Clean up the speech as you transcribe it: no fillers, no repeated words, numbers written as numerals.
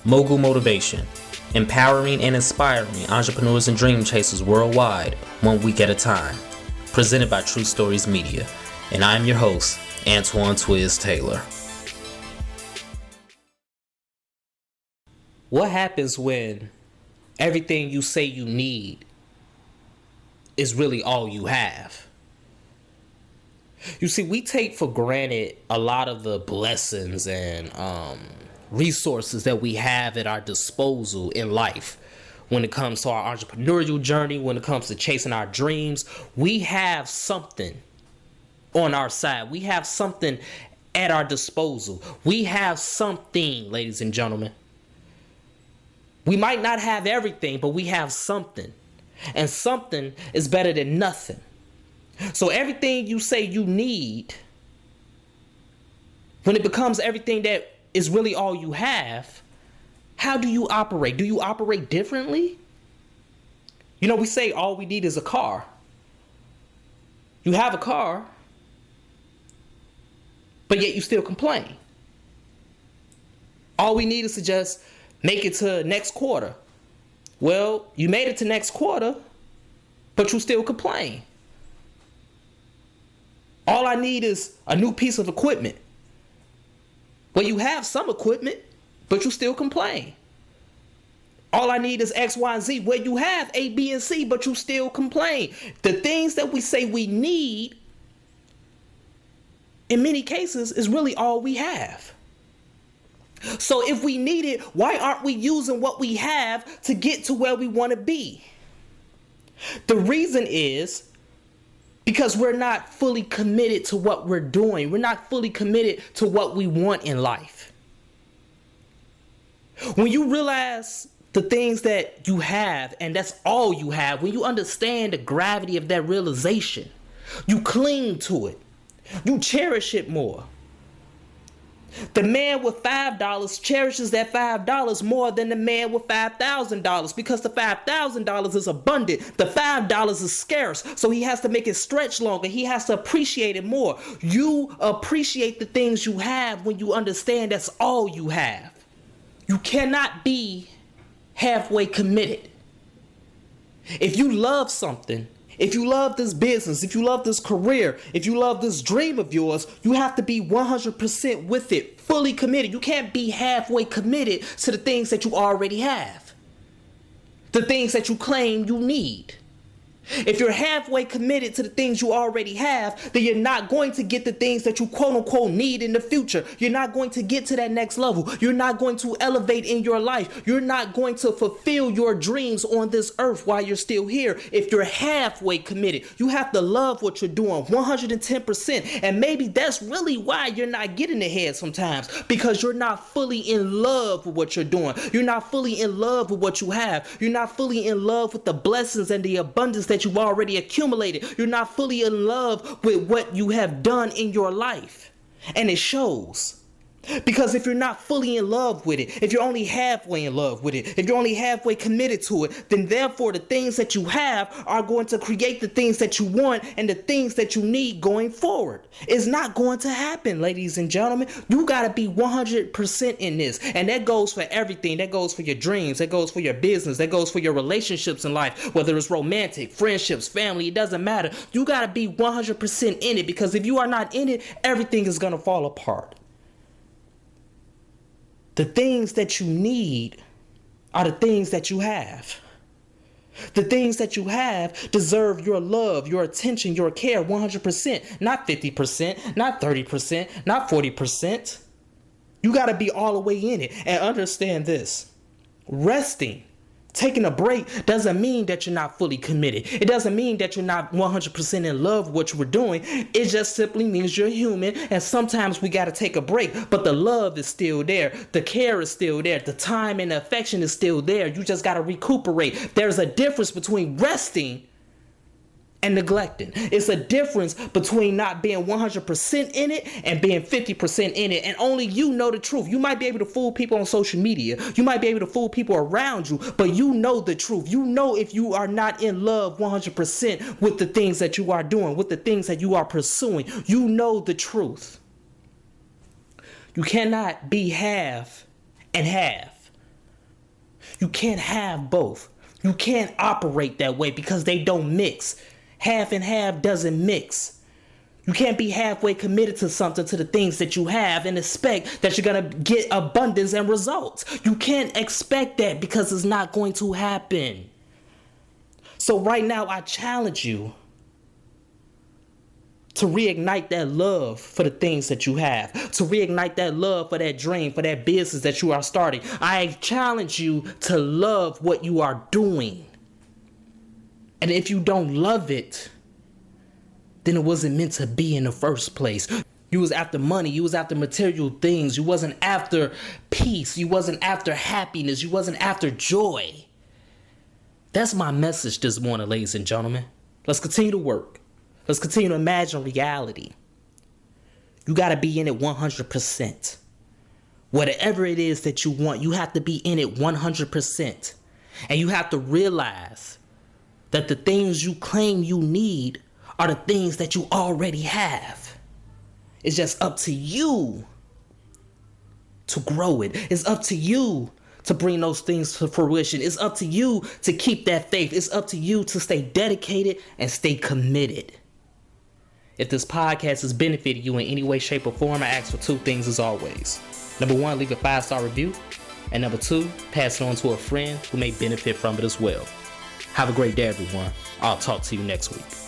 Mogul Motivation, empowering and inspiring entrepreneurs and dream chasers worldwide, 1 week at a time. Presented by True Stories Media. And I'm your host, Antoine Twiz Taylor. What happens when everything you say you need is really all you have? You see, we take for granted a lot of the blessings and resources that we have at our disposal in life. When it comes to our entrepreneurial journey, when it comes to chasing our dreams, we have something on our side. We have something at our disposal. We have something, ladies and gentlemen. We might not have everything, but we have something. And something is better than nothing. So everything you say you need, when it becomes everything that is really all you have, how do you operate? Do you operate differently? You know, we say all we need is a car. You have a car, but yet you still complain. All we need is to just make it to next quarter. Well, you made it to next quarter, but you still complain. All I need is a new piece of equipment. Well, you have some equipment, but you still complain. All I need is X, Y, and Z. Well, you have A, B, and C, but you still complain. The things that we say we need, in many cases, is really all we have. So if we need it, why aren't we using what we have to get to where we want to be? The reason is because we're not fully committed to what we're doing. We're not fully committed to what we want in life. When you realize the things that you have, and that's all you have, when you understand the gravity of that realization, you cling to it. You cherish it more. The man with $5 cherishes that $5 more than the man with $5,000 because the $5,000 is abundant. The $5 is scarce, so he has to make it stretch longer. He has to appreciate it more. You appreciate the things you have when you understand that's all you have. You cannot be halfway committed. If you love something, if you love this business, if you love this career, if you love this dream of yours, you have to be 100% with it, fully committed. You can't be halfway committed to the things that you already have, the things that you claim you need. If you're halfway committed to the things you already have, then you're not going to get the things that you quote unquote need in the future. You're not going to get to that next level. You're not going to elevate in your life. You're not going to fulfill your dreams on this earth while you're still here. If you're halfway committed, you have to love what you're doing 110%. And maybe that's really why you're not getting ahead sometimes, because you're not fully in love with what you're doing. You're not fully in love with what you have. You're not fully in love with the blessings and the abundance that you've already accumulated. You're not fully in love with what you have done in your life. And it shows. Because if you're not fully in love with it, if you're only halfway in love with it, if you're only halfway committed to it, then therefore the things that you have are going to create the things that you want and the things that you need going forward. It's not going to happen, ladies and gentlemen. You got to be 100% in this. And that goes for everything. That goes for your dreams. That goes for your business. That goes for your relationships in life, whether it's romantic, friendships, family, it doesn't matter. You got to be 100% in it, because if you are not in it, everything is going to fall apart. The things that you need are the things that you have. The things that you have deserve your love, your attention, your care 100%, not 50%, not 30%, not 40%. You got to be all the way in it. And understand this. Resting, taking a break doesn't mean that you're not fully committed. It doesn't mean that you're not 100% in love with what you were doing. It just simply means you're human, and sometimes we got to take a break. But the love is still there. The care is still there. The time and the affection is still there. You just got to recuperate. There's a difference between resting and neglecting. It's a difference between not being 100% in it and being 50% in it. And only you know the truth. You might be able to fool people on social media. You might be able to fool people around you, but you know the truth. You know if you are not in love 100% with the things that you are doing, with the things that you are pursuing. You know the truth. You cannot be half and half. You can't have both. You can't operate that way because they don't mix. Half and half doesn't mix. You can't be halfway committed to something, to the things that you have, and expect that you're going to get abundance and results. You can't expect that because it's not going to happen. So right now, I challenge you to reignite that love for the things that you have, to reignite that love for that dream, for that business that you are starting. I challenge you to love what you are doing. And if you don't love it, then it wasn't meant to be in the first place. You was after money. You was after material things. You wasn't after peace. You wasn't after happiness. You wasn't after joy. That's my message this morning, ladies and gentlemen. Let's continue to work. Let's continue to imagine reality. You got to be in it 100%. Whatever it is that you want, you have to be in it 100%. And you have to realize that the things you claim you need are the things that you already have. It's just up to you to grow it. It's up to you to bring those things to fruition. It's up to you to keep that faith. It's up to you to stay dedicated and stay committed. If this podcast has benefited you in any way, shape, or form, I ask for two things as always. Number one, leave a 5-star review. And number two, pass it on to a friend who may benefit from it as well. Have a great day, everyone. I'll talk to you next week.